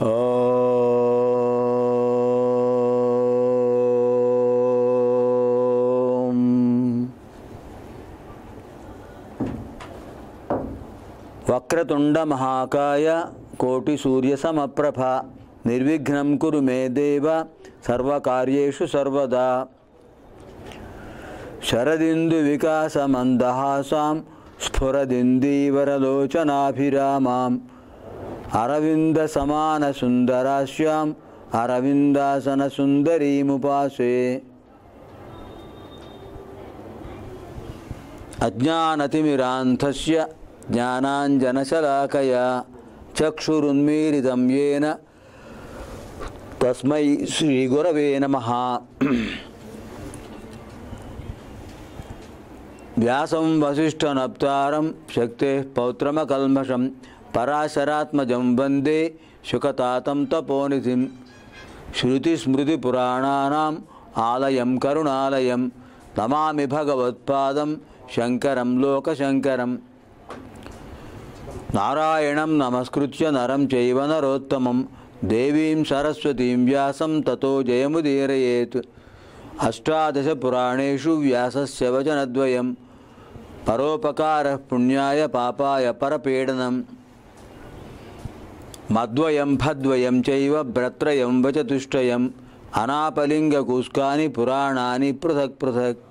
ఓం వక్రతుండ మహాకాయ కోటి సూర్య సమప్రభ నిర్విఘ్నం కురు మే దేవ సర్వకార్యేషు సర్వదా శరదిందు వికాస మందహాసాం స్ఫురదిందీవరలోచనాభిరామాం అరవింద సమాన సుందరాశ్యాం అరవిందాసన సుందరీముపాసే. అజ్ఞానతిమిరాంధస్య జ్ఞానాంజనశలాకయా చక్షురున్మీలితం యేన తస్మై శ్రీగురవే నమః. వ్యాసం వసిష్ఠనప్తారం శక్తేః పౌత్రమకల్మషం పరాశరాత్మజం వందే శుకతాతం తపోనిధిం. శృతిస్మృతిపురాణానాం ఆలయం కరుణాలయం నమామి భగవత్పాదం శంకరం లోకశంకరం. నారాయణం నమస్కృత్య నరం చైవ నరోత్తమం దేవీం సరస్వతీం వ్యాసం తతో జయముదీరయేత్. అష్టాదశ పురాణేషు వ్యాసస్య వచనద్వయం పరోపకారః పుణ్యాయ పాపాయ పరపీడనం. మద్వయం భద్వయం చైవ భ్రత్రయం వచతుష్టయం అనాపలింగకూస్కాని పురాణాని పృథక్ పృథక్.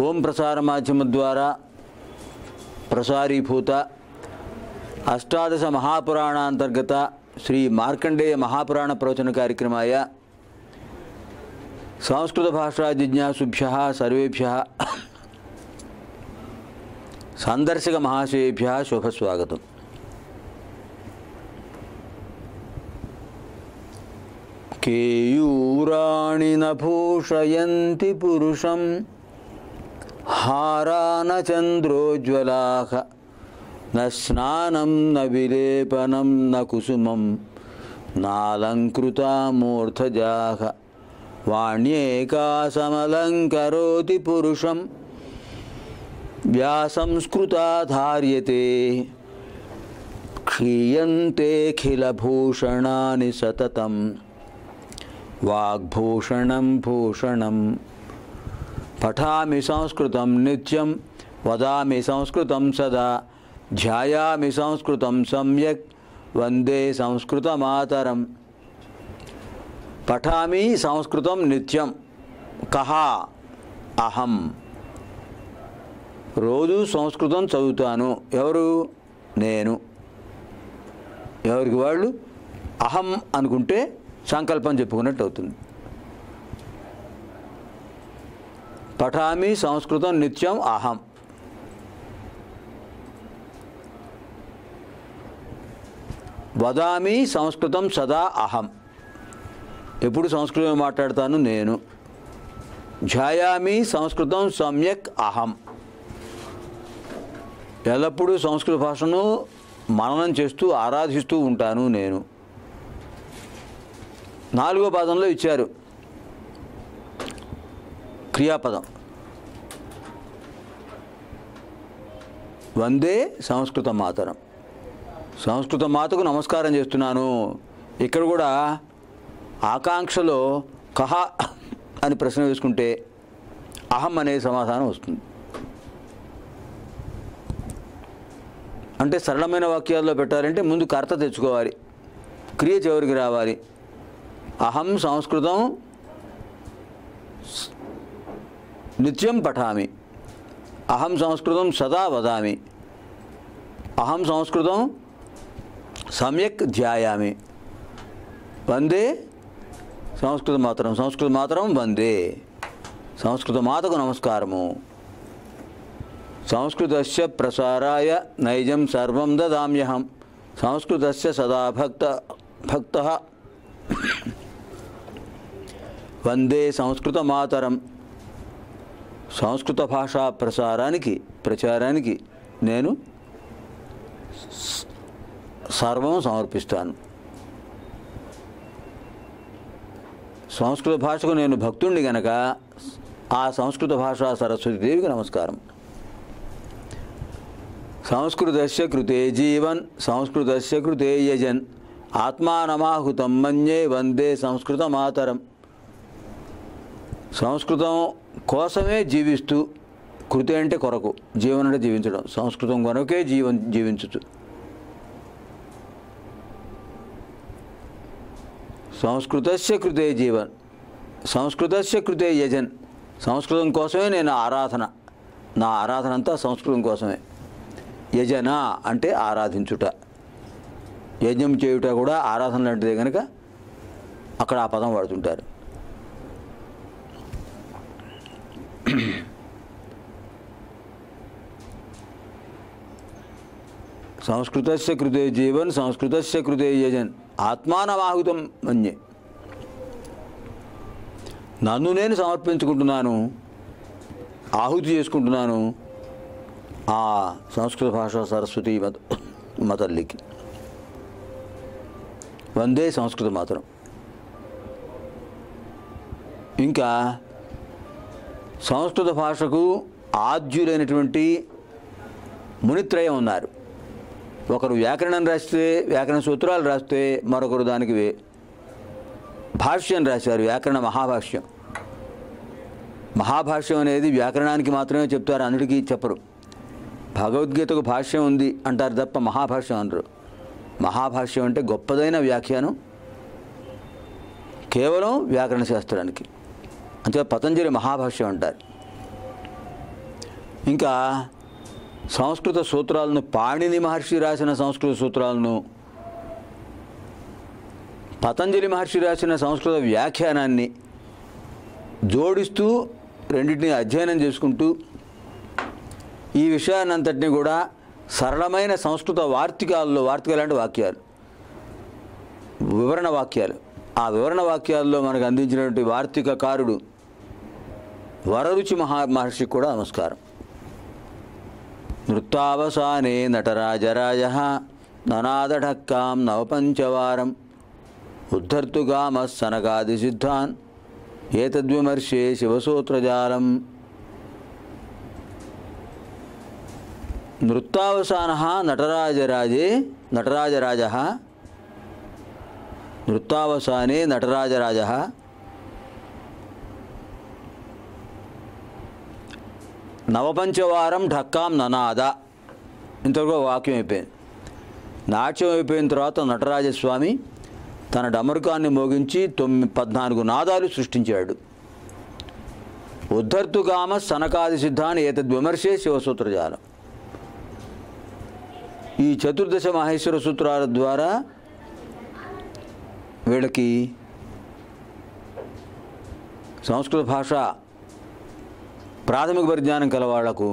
ఓం ప్రసార మాధ్యమ ద్వారా ప్రసారీభూత అష్టాదశ మహాపురాణాంతర్గత శ్రీ మార్కండేయ మహాపురాణ ప్రవచన కార్యక్రమాయ సంస్కృత భాషా జిజ్ఞాసుభ్యః సర్వేభ్యः సందర్శక మహాశయేభ్యः శుభస్వాగతం. కేయూరాణి న భూషయంతి పురుషం హారాన చంద్రోజ్వలాః న స్నానం న విలేపనం న కుసుమం నాలంకృతా మూర్ధజాః. వాణ్యేకా సమలంకరోతి పురుషం వ్యాసంస్కృతా ధార్యతే. క్షీయంతేఖిలభూషణాని సతతం వాగ్భూషణం భూషణం. పఠామి సంస్కృతం నిత్యం వదామి సంస్కృతం సదా ధ్యాయామి సంస్కృతం సమ్యక్ వందే సంస్కృతమాతరం. పఠామి సంస్కృతం నిత్యం. కహ అహం. రోజు సంస్కృతం చదువుతాను. ఎవరు? నేను. ఎవరికి వాళ్ళు అహం అనుకుంటే సంకల్పం చెప్పుకున్నట్టు అవుతుంది. పఠామి సంస్కృతం నిత్యం అహం. వదామి సంస్కృతం సదా అహం. ఎప్పుడు సంస్కృతం మాట్లాడతాను నేను. ధ్యాయామి సంస్కృతం సమ్యక్ అహం. ఎల్లప్పుడూ సంస్కృత భాషను మననం చేస్తూ ఆరాధిస్తూ ఉంటాను నేను. 4వ పాదంలో ఇచ్చారు క్రియాపదం. వందే సంస్కృత మాతరం. సంస్కృత మాతకు నమస్కారం చేస్తున్నాను. ఇక్కడ కూడా ఆకాంక్షలో కహ అని ప్రశ్న వేసుకుంటే అహం అనే సమాధానం వస్తుంది. అంటే సరళమైన వాక్యాల్లో పెట్టాలంటే ముందు కర్త తెచ్చుకోవాలి, క్రియ చివరికి రావాలి. అహం సంస్కృతం నిత్యం పఠామి, అహం సంస్కృతం సదా వదామి, అహం సంస్కృతం సమ్యక్ ధ్యాయామి, వందే సంస్కృత మాతరం. సంస్కృత మాతరం వందే. సంస్కృత మాతకు నమస్కారము. సంస్కృతస్య ప్రసారాయ నైజం సర్వం దదామ్యహం. సంస్కృతస్య సదా భక్తః వందే సంస్కృత మాతరం. సంస్కృత భాషా ప్రచారానికి నేను సర్వం సమర్పిస్తాను. సంస్కృత భాషకు నేను భక్తుణ్ణి గనక ఆ సంస్కృత భాషా సరస్వతి దేవికి నమస్కారం. సంస్కృతస్య కృతే జీవన్ సంస్కృతస్య కృతే యజన్ ఆత్మానమాహుతం మన్యే వందే సంస్కృత మాతరం. సంస్కృతం కోసమే జీవిస్తూ, కృతి అంటే కొరకు, జీవనం అంటే జీవించడం, సంస్కృతం కొరకే జీవించచ్చు. సంస్కృతస్య కృతే జీవన్ సంస్కృతస్య కృతే యజన్. సంస్కృతం కోసమే నేను ఆరాధన, నా ఆరాధన అంతా సంస్కృతం కోసమే. యజన అంటే ఆరాధించుట, యజ్ఞం చేయుట కూడా ఆరాధన లాంటిదే కనుక అక్కడ ఆ పదం వాడుతుంటారు. సంస్కృతస్య కృతే జీవన్ సంస్కృతస్య కృతే యజన్ ఆత్మానమాహుతం మన్యే. నన్ను నేను సమర్పించుకుంటున్నాను, ఆహుతి చేసుకుంటున్నాను ఆ సంస్కృత భాషా సరస్వతి మతల్లికి. వందే సంస్కృత మాతరం. ఇంకా సంస్కృత భాషకు ఆద్యులైనటువంటి మునిత్రయం ఉన్నారు. ఒకరు వ్యాకరణం రాస్తే, వ్యాకరణ సూత్రాలు రాస్తే, మరొకరు దానికి భాష్యం రాశారు, వ్యాకరణ మహాభాష్యం. మహాభాష్యం అనేది వ్యాకరణానికి మాత్రమే చెప్తారు, అన్నిటికీ చెప్పరు. భగవద్గీతకు భాష్యం ఉంది అంటారు తప్ప మహాభాష్యం అనరు. మహాభాష్యం అంటే గొప్పదైన వ్యాఖ్యానం కేవలం వ్యాకరణ శాస్త్రానికి, అంటే పతంజలి మహాభాష్యం అంటారు. ఇంకా సంస్కృత సూత్రాలను, పాణిని మహర్షి రాసిన సంస్కృత సూత్రాలను, పతంజలి మహర్షి రాసిన సంస్కృత వ్యాఖ్యానాన్ని జోడిస్తూ రెండింటిని అధ్యయనం చేసుకుంటూ ఈ విషయాన్నంతటినీ కూడా సరళమైన సంస్కృత వార్తికాలు అంటే వాక్యాలు, వివరణ వాక్యాలు, ఆ వివరణ వాక్యాల్లో మనకు అందించినటువంటి వార్తికకారుడు వరరుచి మహర్షికి కూడా నమస్కారం. నృత్తావసానే నటరాజరాజ ననాదఢక్కాం నవపంచవారం ఉద్ధర్తుగామ సనకాది సిద్ధాన్ ఏతద్విమర్శే శివసూత్రజాలం. నృత్తావసాన నటరాజరాజ నృత్తావసానే నటరాజరాజ నవపంచవారం ఢక్కాం ననాద. ఇంతవరకు వాక్యం అయిపోయింది. నాట్యం అయిపోయిన తర్వాత నటరాజస్వామి తన డమరుకాన్ని మోగించి 14 నాదాలు సృష్టించాడు. ఉద్ధర్తుగామ సనకాది సిద్ధాన్ని ఏతద్విమర్శే శివసూత్రజాలం. ఈ చతుర్దశ మహేశ్వర సూత్రాల ద్వారా వీళ్ళకి సంస్కృత భాష ప్రాథమిక పరిజ్ఞానం కల వాళ్లకు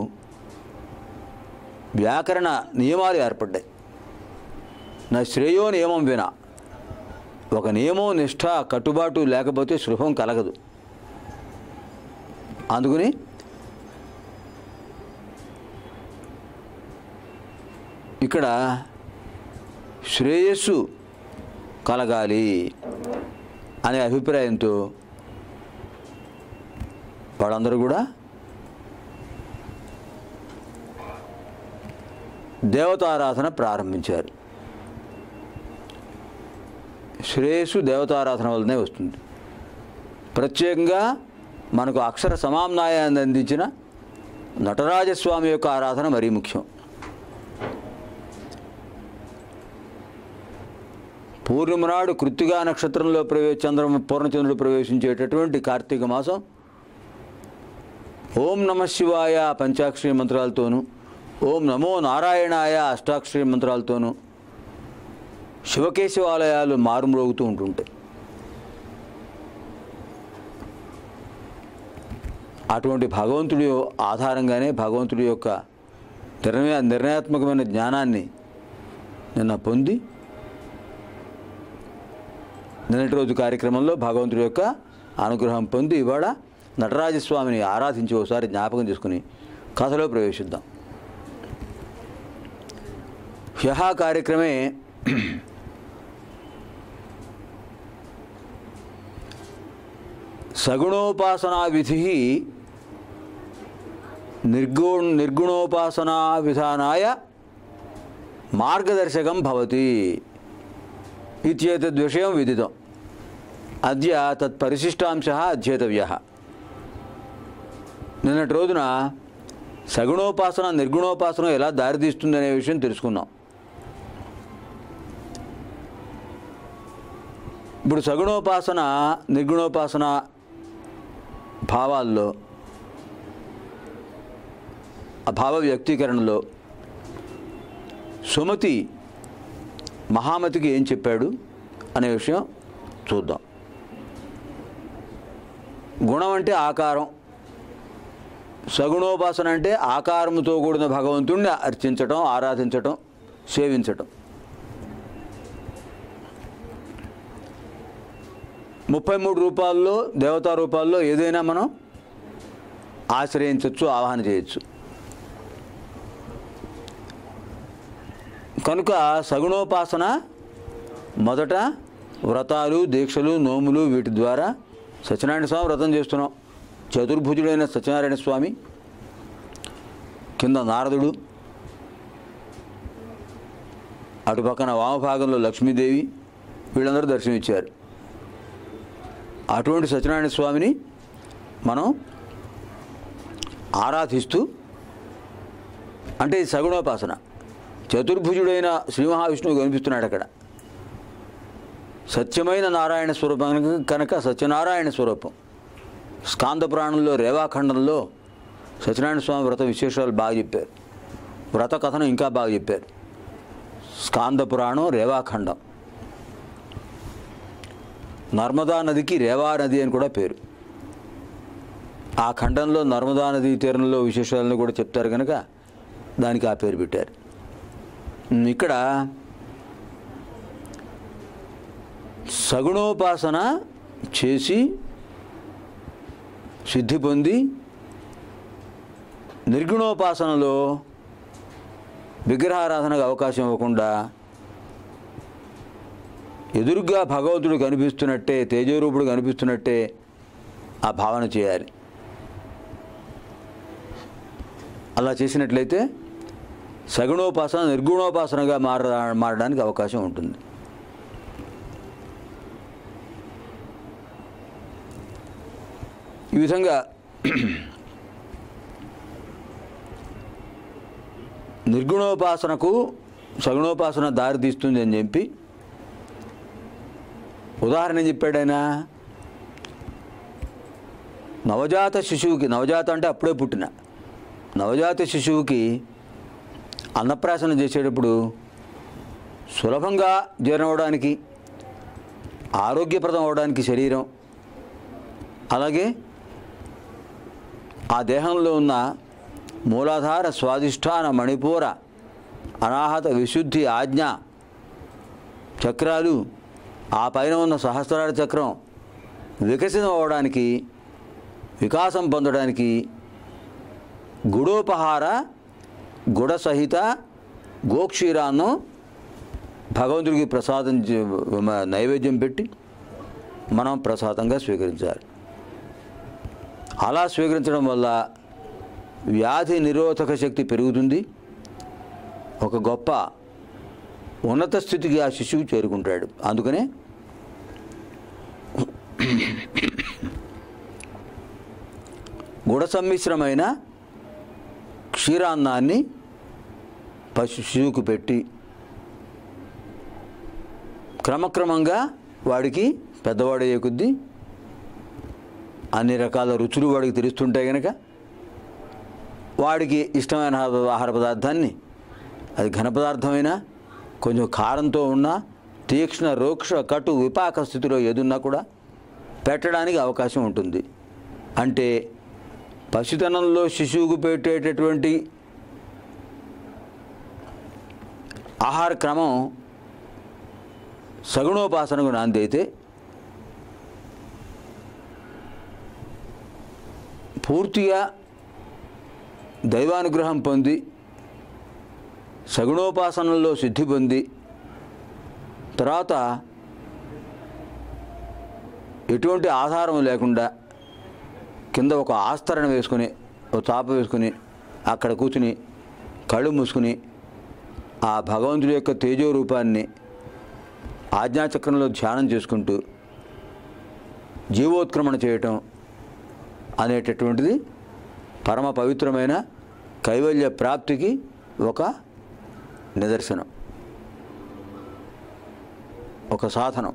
వ్యాకరణ నియమాలు ఏర్పడ్డాయి. నా శ్రేయో నియమం వినా, ఒక నియమం, నిష్ఠ, కట్టుబాటు లేకపోతే శుభం కలగదు. అందుకని ఇక్కడ శ్రేయస్సు కలగాలి అనే అభిప్రాయంతో వాళ్ళందరూ కూడా దేవతారాధన ప్రారంభించారు. శ్రేయస్సు దేవతారాధన వల్లనే వస్తుంది. ప్రత్యేకంగా మనకు అక్షర సమామ్నాయాన్ని అందించిన నటరాజస్వామి యొక్క ఆరాధన మరీ ముఖ్యం. పూర్ణిమ నాడు కృత్తికా నక్షత్రంలో పూర్ణచంద్రుడు ప్రవేశించేటటువంటి కార్తీక మాసం ఓం నమ శివాయ పంచాక్షరి మంత్రాలతోనూ, ఓం నమో నారాయణాయ అష్టాక్షరి మంత్రాలతోనూ శివకేశవాలయాలు మారుమ్రోగుతూ ఉంటుంటాయి. అటువంటి భగవంతుడి ఆధారంగానే భగవంతుడి యొక్క నిర్ణయాత్మకమైన జ్ఞానాన్ని నిన్న పొంది నిన్నటి రోజు కార్యక్రమంలో భగవంతుడి యొక్క అనుగ్రహం పొంది ఇవాళ నటరాజస్వామిని ఆరాధించి ఒకసారి జ్ఞాపకం చేసుకుని కథలో ప్రవేశిద్దాం. హ్యః కార్యక్రమే సగుణోపాసనా విధి నిర్గుణోపాసనా విధానాయ మార్గదర్శకం భవతి ఇత్యేతద్విషయం విదితం. అద్య తత్పరిశిష్టాంశः అధ్యేతవ్యः. నిన్నటి రోజున సగుణోపాసన నిర్గుణోపాసన ఎలా దారితీస్తుందనే విషయం తెలుసుకున్నాం. ఇప్పుడు సగుణోపాసన నిర్గుణోపాసన భావాల్లో ఆ భావ వ్యక్తీకరణలో సుమతి మహామతికి ఏం చెప్పాడు అనే విషయం చూద్దాం. గుణం అంటే ఆకారం, సగుణోపాసన అంటే ఆకారముతో కూడిన భగవంతుణ్ణి అర్చించటం, ఆరాధించటం, సేవించటం. 33 రూపాల్లో దేవతా రూపాల్లో ఏదైనా మనం ఆశ్రయించవచ్చు, ఆవాహన చేయొచ్చు. కనుక సగుణోపాసన మొదట వ్రతాలు, దీక్షలు, నోములు వీటి ద్వారా సత్యనారాయణ స్వామి వ్రతం చేస్తున్నాం. చతుర్భుజుడైన సత్యనారాయణ స్వామి, కింద నారదుడు, అటుపక్కన వామభాగంలో లక్ష్మీదేవి, వీళ్ళందరూ దర్శనమిచ్చారు. అటువంటి సత్యనారాయణ స్వామిని మనం ఆరాధిస్తూ, అంటే ఇది సగుణోపాసన. చతుర్భుజుడైన శ్రీ మహావిష్ణువు కనిపిస్తున్నాడు అక్కడ. సత్యమైన నారాయణ స్వరూపం కనుక సత్యనారాయణ స్వరూపం. స్కాంద పురాణంలో రేవాఖండంలో సత్యనారాయణ స్వామి వ్రత విశేషాలు బాగా చెప్పారు. వ్రత కథనం ఇంకా బాగా చెప్పారు. స్కాంద పురాణం, రేవాఖండం. నర్మదా నదికి రేవా నది అని కూడా పేరు. ఆ ఖండంలో నర్మదా నదీ తీరంలో విశేషాలను కూడా చెప్తారు కనుక దానికి ఆ పేరు పెట్టారు. ఇక్కడ సగుణోపాసన చేసి సిద్ధి పొంది నిర్గుణోపాసనలో విగ్రహారాధనకు అవకాశం ఇవ్వకుండా ఎదురుగా భగవంతుడు కనిపిస్తున్నట్టే, తేజరూపుడు కనిపిస్తున్నట్టే ఆ భావన చేయాలి. అలా చేసినట్లయితే సగుణోపాసన నిర్గుణోపాసనగా మారడానికి అవకాశం ఉంటుంది. ఈ విధంగా నిర్గుణోపాసనకు సగుణోపాసన దారి తీస్తుంది అని చెప్పి ఉదాహరణ చెప్పాడు ఆయన. నవజాత శిశువుకి, నవజాత అంటే అప్పుడే పుట్టిన నవజాత శిశువుకి అన్నప్రాసన చేసేటప్పుడు సులభంగా జీర్ణం అవడానికి, ఆరోగ్యప్రదం అవడానికి శరీరం, అలాగే ఆ దేహంలో ఉన్న మూలాధార, స్వాధిష్టాన, మణిపూర, అనాహత, విశుద్ధి, ఆజ్ఞ చక్రాలు, ఆ పైన ఉన్న సహస్రార చక్రం వికసితం అవ్వడానికి, వికాసం పొందడానికి గుడోపహార, గుడ సహిత గోక్షీరాన్నం భగవంతుడికి ప్రసాదం నైవేద్యం పెట్టి మనం ప్రసాదంగా స్వీకరించాలి. అలా స్వీకరించడం వల్ల వ్యాధి నిరోధక శక్తి పెరుగుతుంది. ఒక గొప్ప ఉన్నత స్థితికి ఆ శిశువు చేరుకుంటాడు. అందుకనే గుడ సమ్మిశ్రమైన క్షీరాన్నాన్ని శిశువుకు పెట్టి క్రమక్రమంగా వాడికి పెద్దవాడయ్యే కొద్దీ అన్ని రకాల రుచులు వాడికి తెలుస్తుంటాయి కనుక వాడికి ఇష్టమైన ఆహార పదార్థాన్ని, అది ఘన పదార్థమైనా, కొంచెం కారంతో ఉన్న, తీక్ష్ణ, రోక్ష, కటు, విపాక స్థితిలో ఏదున్నా కూడా పెట్టడానికి అవకాశం ఉంటుంది. అంటే పసితనంలో శిశువుకు పెట్టేటటువంటి ఆహార క్రమం సగుణోపాసనకు నాంది అయితే, పూర్తిగా దైవానుగ్రహం పొంది సగుణోపాసనలో సిద్ధి పొంది తర్వాత ఎటువంటి ఆధారం లేకుండా కింద ఒక ఆస్తరణ వేసుకుని, ఒక చాప వేసుకుని అక్కడ కూర్చుని కళ్ళు మూసుకుని ఆ భగవంతుడి యొక్క తేజో రూపాన్ని ఆజ్ఞాచక్రంలో ధ్యానం చేసుకుంటూ జీవోత్క్రమణ చేయటం అనేటటువంటిది పరమ పవిత్రమైన కైవల్య ప్రాప్తికి ఒక నిదర్శనం, ఒక సాధనం.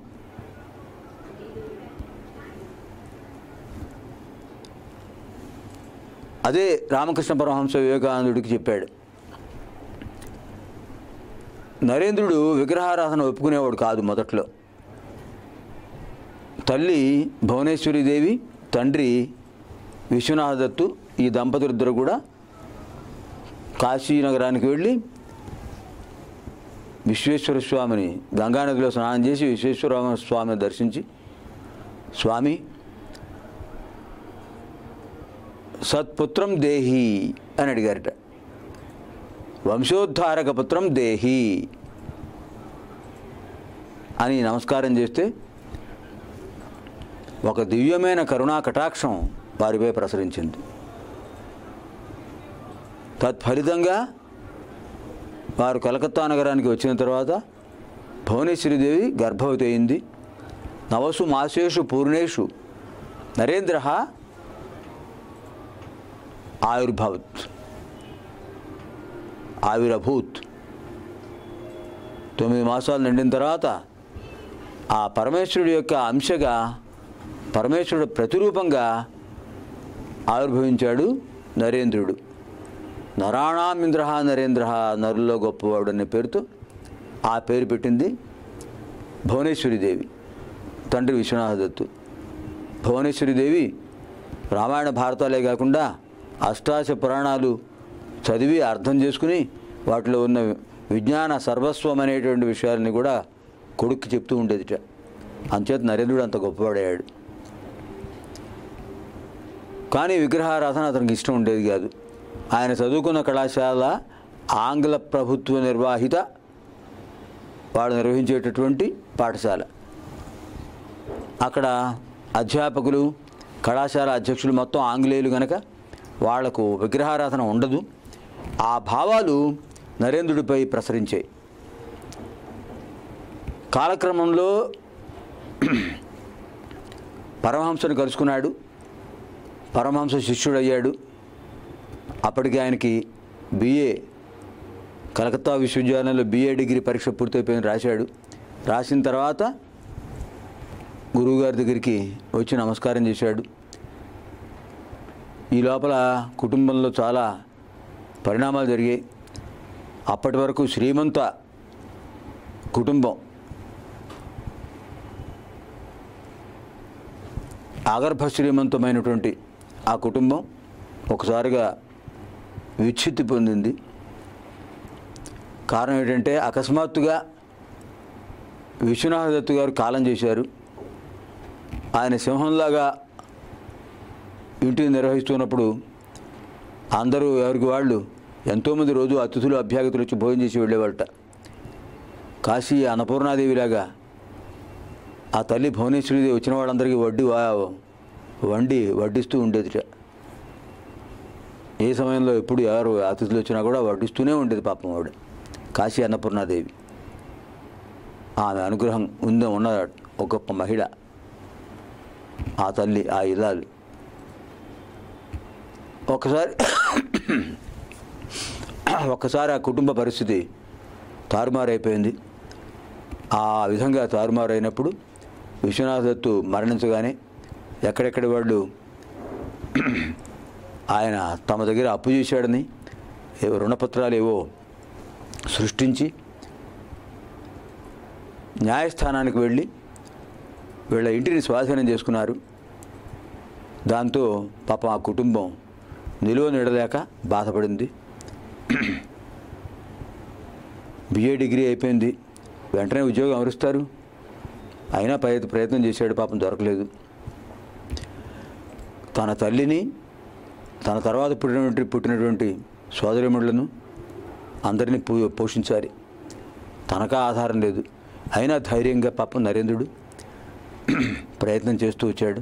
అదే రామకృష్ణ పరమహంస వివేకానందుడికి చెప్పాడు. నరేంద్రుడు విగ్రహారాధన ఒప్పుకునేవాడు కాదు మొదట్లో. తల్లి భువనేశ్వరీదేవి, తండ్రి విశ్వనాథ దత్తు, ఈ దంపతులిద్దరు కూడా కాశీనగరానికి వెళ్ళి విశ్వేశ్వర స్వామిని గంగానదిలో స్నానం చేసి విశ్వేశ్వర స్వామిని దర్శించి, స్వామి సత్పుత్రం దేహి అని అడిగారట. వంశోద్ధారక పుత్రం దేహి అని నమస్కారం చేస్తే ఒక దివ్యమైన కరుణా కటాక్షం వారిపై ప్రసరించింది. తత్ఫలితంగా వారు కలకత్తా నగరానికి వచ్చిన తర్వాత భువనేశ్వరీదేవి గర్భవతి అయింది. నవసు మాసేషు పూర్ణేషు నరేంద్ర ఆవిరభూత్. 9 మాసాలు నిండిన తర్వాత ఆ పరమేశ్వరుడి యొక్క అంశగా, పరమేశ్వరుడు ప్రతిరూపంగా ఆవిర్భవించాడు నరేంద్రుడు. నరాణామింద్ర నరేంద్ర, నరుల్లో గొప్పవాడు అనే పేరుతో ఆ పేరు పెట్టింది భువనేశ్వరీదేవి, తండ్రి విశ్వనాథ దత్తు. భువనేశ్వరీదేవి రామాయణ భారతాలే కాకుండా అష్టాదశ పురాణాలు చదివి అర్థం చేసుకుని వాటిలో ఉన్న విజ్ఞాన సర్వస్వం అనేటువంటి విషయాలని కూడా కొడుక్కి చెప్తూ ఉండేదిట. అంచేత నరేంద్రుడు అంత గొప్పవాడయ్యాడు. కానీ విగ్రహారాధన అతనికి ఇష్టం ఉండేది కాదు. ఆయన చదువుకున్న కళాశాల ఆంగ్ల ప్రభుత్వ నిర్వాహిత, వాడు నిర్వహించేటటువంటి పాఠశాల. అక్కడ అధ్యాపకులు, కళాశాల అధ్యక్షులు మొత్తం ఆంగ్లేయులు కనుక వాళ్లకు విగ్రహారాధన ఉండదు. ఆ భావాలు నరేంద్రుడిపై ప్రసరించాయి. కాలక్రమంలో పరమహంసను కలుసుకున్నాడు, పరమహంస శిష్యుడయ్యాడు. అప్పటికి ఆయనకి బిఏ, కలకత్తా విశ్వవిద్యాలయంలో బిఏ డిగ్రీ పరీక్ష పూర్తయిపోయింది, రాశాడు. రాసిన తర్వాత గురువుగారి దగ్గరికి వచ్చి నమస్కారం చేశాడు. ఈ లోపల కుటుంబంలో చాలా పరిణామాలు జరిగాయి. అప్పటి వరకు శ్రీమంత కుటుంబం, ఆగర్భ శ్రీమంతమైనటువంటి ఆ కుటుంబం ఒకసారిగా విచ్ఛిత్తి పొందింది. కారణం ఏంటంటే అకస్మాత్తుగా విశ్వనాథ దత్తు గారు కాలం చేశారు. ఆయన సింహంలాగా ఇంటిని నిర్వహిస్తున్నప్పుడు అందరూ ఎవరికి వాళ్ళు ఎంతోమంది రోజు అతిథులు అభ్యాగతులు వచ్చి భోజనం చేసి వెళ్ళేవాళ్ళట. కాశీ అన్నపూర్ణాదేవిలాగా ఆ తల్లి భువనేశ్వరీదేవి వచ్చిన వాళ్ళందరికీ వడ్డిస్తూ ఉండేదిట. ఏ సమయంలో ఎప్పుడు ఎవరు అతిథులు వచ్చినా కూడా వడ్డిస్తూనే ఉండేది పాపం ఆవిడ, కాశీ అన్నపూర్ణాదేవి. ఆమె అనుగ్రహం ఉన్న ఒక గొప్ప మహిళ ఆ తల్లి, ఆ ఇల్లాలు. ఒక్కసారి ఆ కుటుంబ పరిస్థితి తారుమారైపోయింది. ఆ విధంగా తారుమారైనప్పుడు విశ్వనాథ దత్తు మరణించగానే ఎక్కడెక్కడి వాళ్ళు ఆయన తమ దగ్గర అప్పు చేశాడని రుణపత్రాలు ఏవో సృష్టించి న్యాయస్థానానికి వెళ్ళి వీళ్ళ ఇంటిని స్వాధీనం చేసుకున్నారు. దాంతో పాపం ఆ కుటుంబం నిలువ నీడలేక బాధపడింది. బిఏ డిగ్రీ అయిపోయింది, వెంటనే ఉద్యోగం అమరుస్తారు. అయినా ప్రయత్నం చేశాడు, పాపం దొరకలేదు. తన తల్లిని, తన తర్వాత పుట్టినటువంటి సోదరిమణులను అందరినీ పోషించాలి. తనకా ఆధారం లేదు. అయినా ధైర్యంగా పాపం నరేంద్రుడు ప్రయత్నం చేస్తూ వచ్చాడు.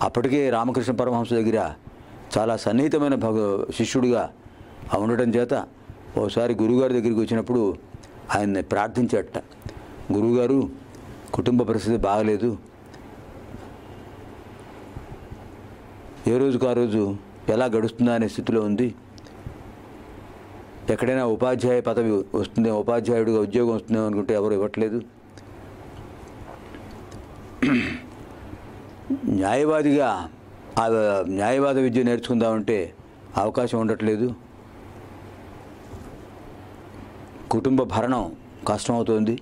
అప్పటికే రామకృష్ణ పరమహంస దగ్గర చాలా సన్నిహితమైన శిష్యుడిగా ఉండటం చేత ఓసారి గురువుగారి దగ్గరికి వచ్చినప్పుడు ఆయన్ని ప్రార్థించట, గురువుగారు కుటుంబ పరిస్థితి బాగలేదు, ఏ రోజుకు ఆ రోజు ఎలా గడుస్తుందా అనే స్థితిలో ఉంది, ఎక్కడైనా ఉపాధ్యాయ పదవి వస్తుందే, ఉపాధ్యాయుడిగా ఉద్యోగం వస్తుందేమో అనుకుంటే ఎవరు ఇవ్వట్లేదు, న్యాయవాదిగా న్యాయవాద విద్య నేర్చుకుందామంటే అవకాశం ఉండట్లేదు, కుటుంబ భరణం కష్టమవుతోంది,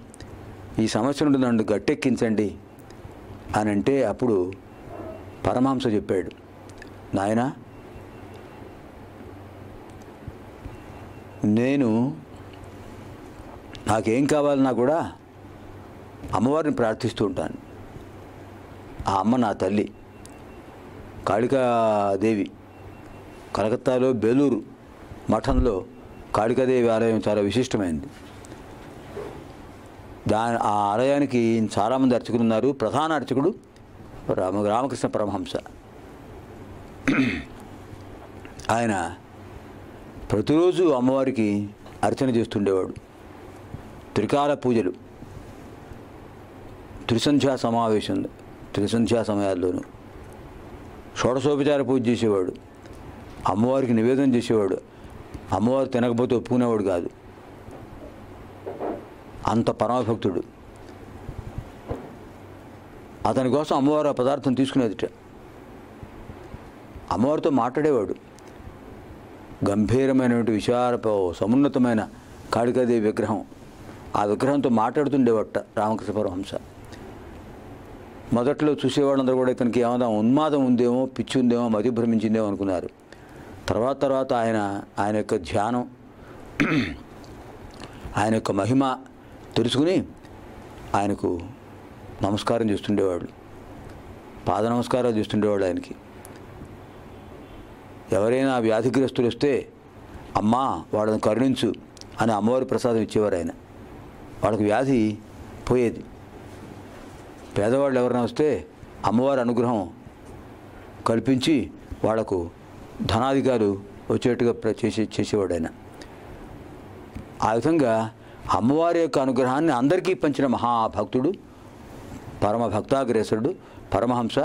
ఈ సమస్య నుండి నన్ను గట్టెక్కించండి అని అంటే అప్పుడు పరమహంస చెప్పాడు, నాయనా నాకేం కావాలన్నా కూడా అమ్మవారిని ప్రార్థిస్తూ ఉంటాను. ఆ అమ్మ నా తల్లి కాళికాదేవి. కలకత్తాలో బేలూరు మఠంలో కాళికాదేవి ఆలయం చాలా విశిష్టమైనది. ఆ ఆలయానికి చాలామంది అర్చకులు ఉన్నారు. ప్రధాన అర్చకుడు రామకృష్ణ పరమహంస. ఆయన ప్రతిరోజు అమ్మవారికి అర్చన చేస్తుండేవాడు. త్రికాల పూజలు, త్రిసంధ్యా సమావేశం, త్రిసంధ్యా సమయాల్లోనూ షోడశోపచార పూజ చేసేవాడు. అమ్మవారికి నివేదన చేసేవాడు. అమ్మవారు తినకపోతే ఒప్పుకునేవాడు కాదు. అంత పరమభక్తుడు. అతని కోసం అమ్మవారు ఆ పదార్థం తీసుకునేదిట. అమ్మవారితో మాట్లాడేవాడు. గంభీరమైనటువంటి సమున్నతమైన కాళికాదేవి విగ్రహం. ఆ విగ్రహంతో మాట్లాడుతుండేవట రామకృష్ణ పరమహంస. మొదట్లో చూసేవాళ్ళందరూ కూడా ఇతనికి ఏమైనా ఉన్మాదం ఉందేమో, పిచ్చి ఉందేమో, మతి భ్రమించిందేమో అనుకున్నారు. తర్వాత ఆయన యొక్క ధ్యానం, ఆయన యొక్క మహిమ తెలుసుకుని ఆయనకు నమస్కారం చేస్తుండేవాడు. పాద నమస్కారాలు చేస్తుండేవాడు ఆయనకి. ఎవరైనా వ్యాధిగ్రస్తులు వస్తే అమ్మా వాళ్ళని కరుణించు అని అమ్మవారి ప్రసాదం ఇచ్చేవారు ఆయన. వాళ్ళకి వ్యాధి పోయేది. పేదవాళ్ళు ఎవరైనా వస్తే అమ్మవారి అనుగ్రహం కల్పించి వాళ్లకు ధనాధికారు వచ్చేట్టుగా చేసేవాడు ఆయన. ఆ విధంగా అమ్మవారి యొక్క అనుగ్రహాన్ని అందరికీ పంచిన మహాభక్తుడు, పరమ భక్తాగ్రేసరుడు పరమహంస.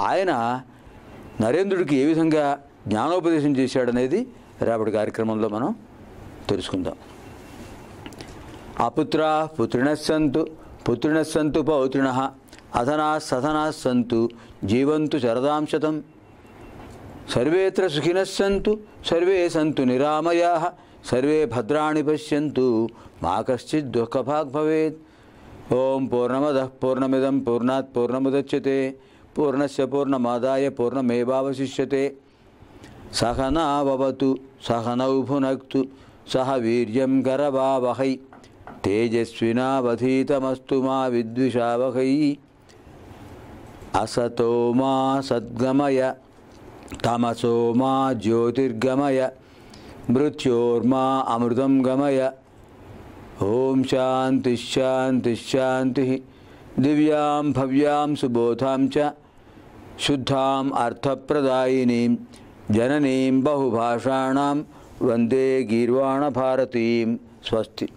ఆయన నరేంద్రుడికి ఏ విధంగా జ్ఞానోపదేశం చేశాడనేది రేపటి కార్యక్రమంలో మనం తెలుసుకుందాం. అపుత్రా పుత్రిణస్సంతు పుత్రిణస్సంతు పౌత్రిణః అధనా సధనాస్సంతు జీవంతు శరదాం శతం సర్వేత్ర సుఖినస్సంతు సర్వే సంతు నిరామయాః సర్వే భద్రాణి పశ్యంతు మా కశ్చిత్ దుఃఖభాగ్ భవేత్. ఓం పూర్ణమదః పూర్ణమిదం పూర్ణాత్ పూర్ణముదచ్యతే పూర్ణస్య పూర్ణమాదాయ పూర్ణమేవావశిష్యతే. సహనావవతు సహనౌ భునక్తు సహ వీర్యం కరవావహై తేజస్వినావధీతమస్తు మా విద్విషావహై. అసతో మా సద్గమయ తమసో మా జ్యోతిర్గమయ మృత్యోర్మా అమృతం గమయ. ఓం శాంతి శాంతి శాంతి. దివ్యాం భవ్యాం సుబోధాం చ శుద్ధాం అర్థప్రదాయినీం జననీం బహుభాషాణాం వందే గీర్వాణ భారతీం. స్వస్తి.